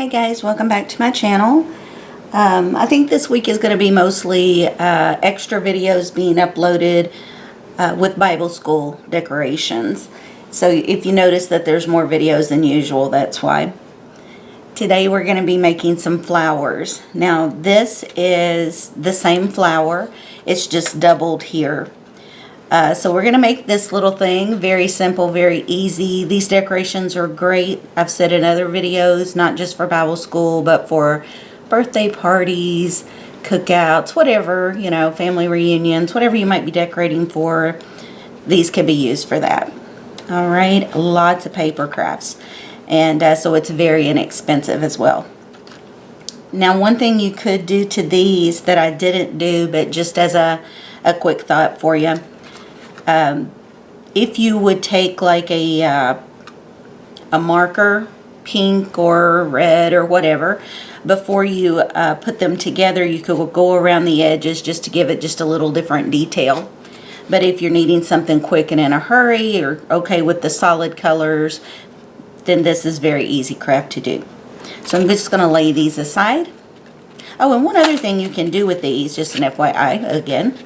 Hey guys, welcome back to my channel. I think this week is going to be mostly extra videos being uploaded with Bible school decorations. So if you notice that there's more videos than usual, that's why. Today we're going to be making some flowers. Now this is the same flower, it's just doubled here. So we're going to make this little thing very simple, very easy. These decorations are great. I've said in other videos, not just for Bible school, but for birthday parties, cookouts, whatever, you know, family reunions, whatever you might be decorating for. These can be used for that. All right, lots of paper crafts. And so it's very inexpensive as well. Now, one thing you could do to these that I didn't do, but just as a quick thought for you, if you would take like a marker, pink or red or whatever, before you put them together, you could go around the edges just to give it just a little different detail. But if you're needing something quick and in a hurry, or okay with the solid colors, then this is very easy craft to do. So I'm just going to lay these aside. Oh, and one other thing you can do with these, just an FYI again,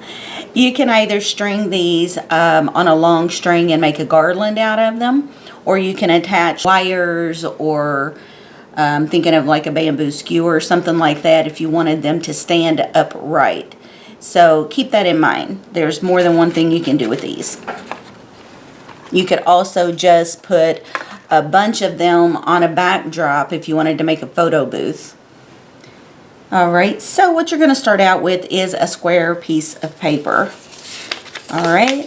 you can either string these on a long string and make a garland out of them, or you can attach wires, or thinking of like a bamboo skewer or something like that if you wanted them to stand upright. So keep that in mind. There's more than one thing you can do with these. You could also just put a bunch of them on a backdrop if you wanted to make a photo booth. Alright, so what you're going to start out with is a square piece of paper. Alright,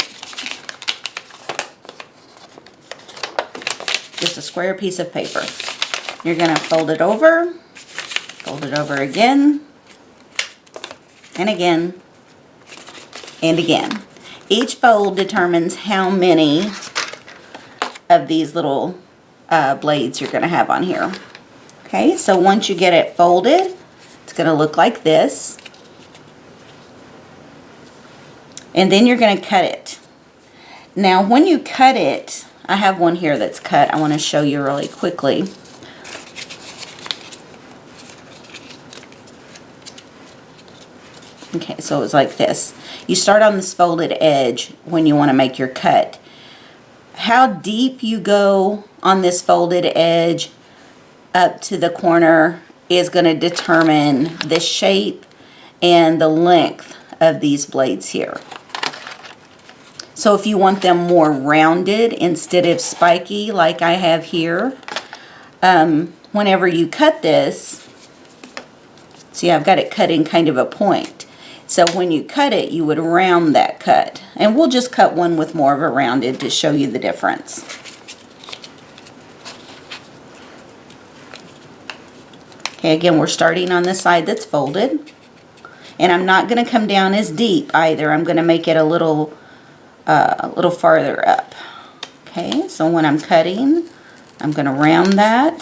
just a square piece of paper. You're going to fold it over again, and again, and again. Each fold determines how many of these little blades you're going to have on here. Okay, so once you get it folded, it's going to look like this. And then you're going to cut it. Now when you cut it, I have one here that's cut. I want to show you really quickly. Okay, so it's like this. You start on this folded edge when you want to make your cut. How deep you go on this folded edge up to the corner is going to determine the shape and the length of these blades here. So if you want them more rounded instead of spiky like I have here, whenever you cut this, see, I've got it cut in kind of a point. So when you cut it, you would round that cut. And we'll just cut one with more of a rounded to show you the difference. Okay, again, we're starting on the side that's folded. And I'm not going to come down as deep either. I'm going to make it a little farther up. Okay, so when I'm cutting, I'm going to round that.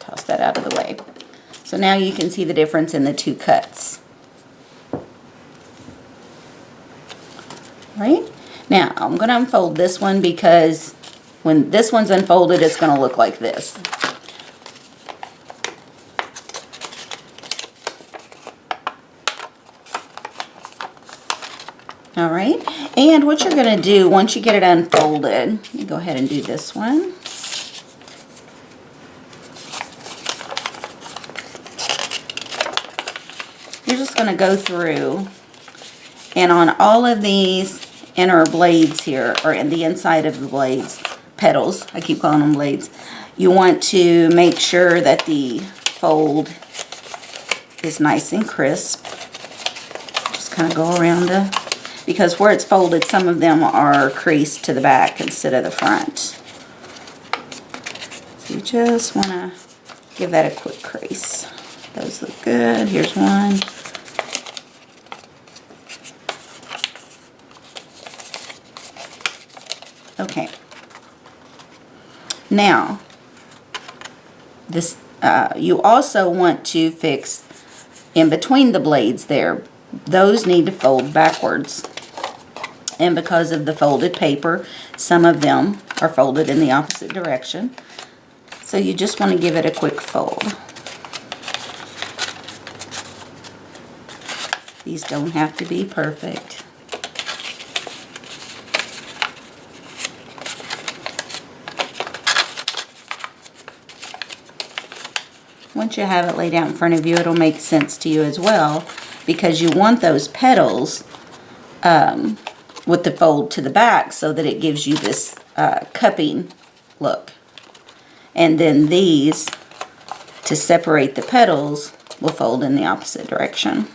Toss that out of the way. So now you can see the difference in the two cuts. Right? Now, I'm going to unfold this one because when this one's unfolded, it's going to look like this. Alright, and what you're going to do once you get it unfolded, let me go ahead and do this one. You're just going to go through, and on all of these inner blades here, or in the inside of the blades, petals, I keep calling them blades, you want to make sure that the fold is nice and crisp. Just kind of go around because where it's folded, some of them are creased to the back instead of the front. So you just want to give that a quick crease. Those look good. Here's one. Okay. Now, this you also want to fix in between the blades there. Those need to fold backwards. And because of the folded paper, some of them are folded in the opposite direction. So you just want to give it a quick fold. These don't have to be perfect. Once you have it laid out in front of you, it'll make sense to you as well, because you want those petals with the fold to the back so that it gives you this cupping look. And then these, to separate the petals, will fold in the opposite direction.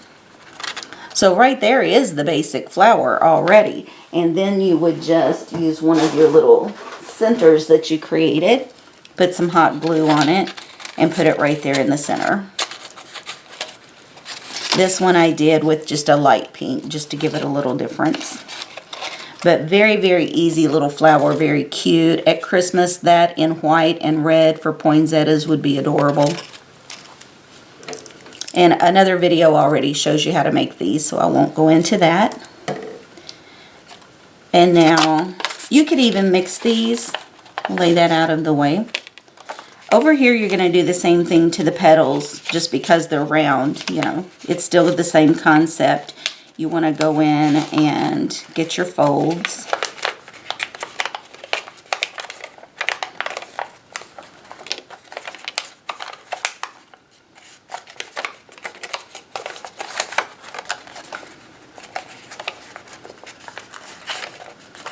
So right there is the basic flower already. And then you would just use one of your little centers that you created, put some hot glue on it, and put it right there in the center. This one I did with just a light pink, just to give it a little difference. But very, very easy little flower, very cute. At Christmas, that in white and red for poinsettias would be adorable. And another video already shows you how to make these, so I won't go into that. And now, you could even mix these. Lay that out of the way. Over here, you're going to do the same thing to the petals, just because they're round, you know. It's still the same concept. You want to go in and get your folds.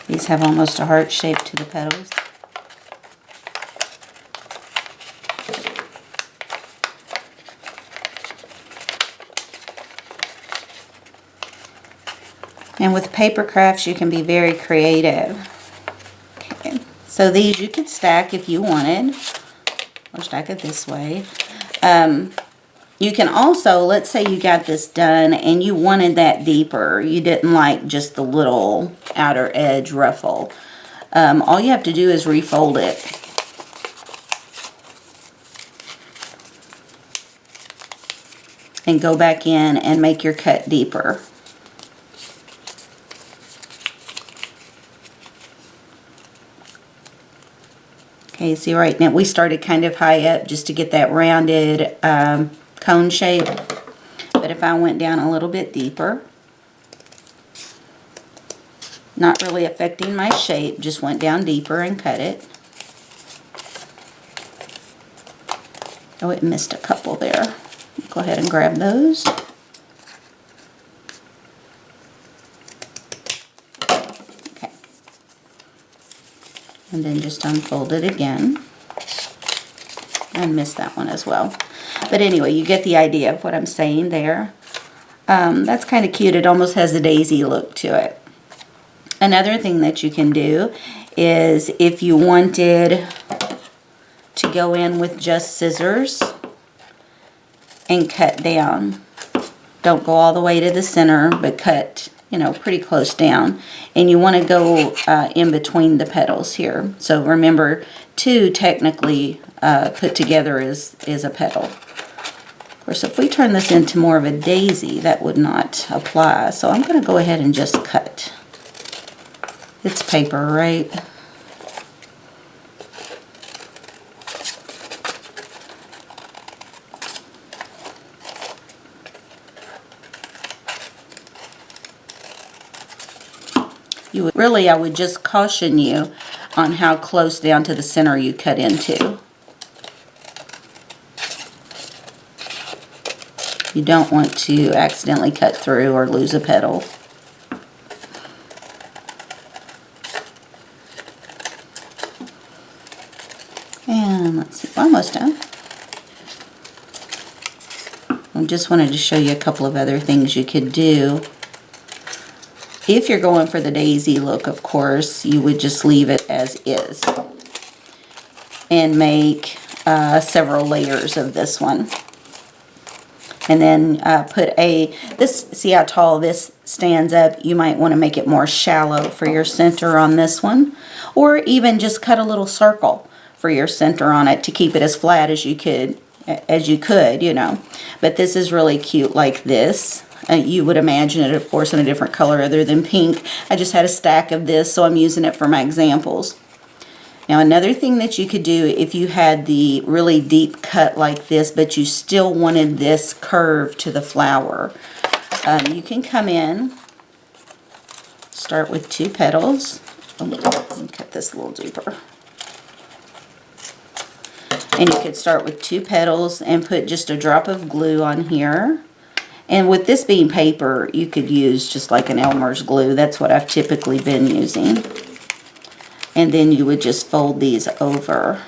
These have almost a heart shape to the petals. And with paper crafts, you can be very creative. Okay. So these you could stack if you wanted, or stack it this way. You can also, let's say you got this done and you wanted that deeper. You didn't like just the little outer edge ruffle. All you have to do is refold it. And go back in and make your cut deeper. Okay, see right now we started kind of high up just to get that rounded cone shape. But if I went down a little bit deeper, not really affecting my shape, just went down deeper and cut it. Oh, it missed a couple there. Go ahead and grab those. Okay. And then just unfold it again. And miss that one as well. But anyway, you get the idea of what I'm saying there. That's kind of cute. It almost has a daisy look to it. Another thing that you can do is if you wanted to go in with just scissors and cut down. Don't go all the way to the center, but cut, you know, pretty close down. And you want to go in between the petals here. So remember, two technically put together is a petal. Of course, if we turn this into more of a daisy, that would not apply. So I'm going to go ahead and just cut. It's paper, right? Really, I would just caution you on how close down to the center you cut into. You don't want to accidentally cut through or lose a petal. And let's see, almost done. I just wanted to show you a couple of other things you could do. If you're going for the daisy look, of course, you would just leave it as is and make several layers of this one. And then see how tall this stands up? You might want to make it more shallow for your center on this one. Or even just cut a little circle for your center on it to keep it as flat as you could, you know. But this is really cute like this. You would imagine it, of course, in a different color other than pink. I just had a stack of this, so I'm using it for my examples. Now, another thing that you could do if you had the really deep cut like this, but you still wanted this curve to the flower, you can come in, start with 2 petals. Oh, let me cut this a little deeper. And you could start with 2 petals and put just a drop of glue on here. And with this being paper, you could use just like an Elmer's glue. That's what I've typically been using. And then you would just fold these over.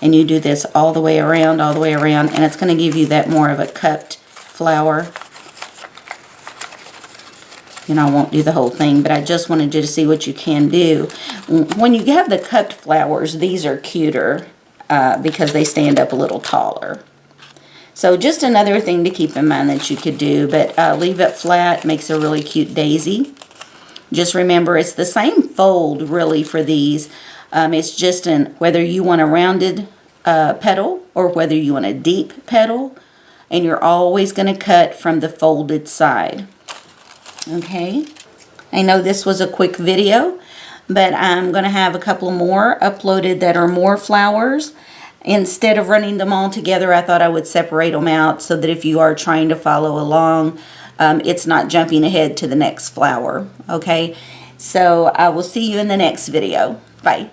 And you do this all the way around, and it's going to give you that more of a cupped flower. And I won't do the whole thing, but I just wanted you to see what you can do. When you have the cupped flowers, these are cuter because they stand up a little taller. So just another thing to keep in mind that you could do, but leave it flat, makes a really cute daisy. Just remember, it's the same fold really for these. It's just whether you want a rounded petal or whether you want a deep petal, and you're always going to cut from the folded side. Okay, I know this was a quick video, but I'm going to have a couple more uploaded that are more flowers. Instead of running them all together, I thought I would separate them out so that if you are trying to follow along, it's not jumping ahead to the next flower. Okay, so I will see you in the next video. Bye.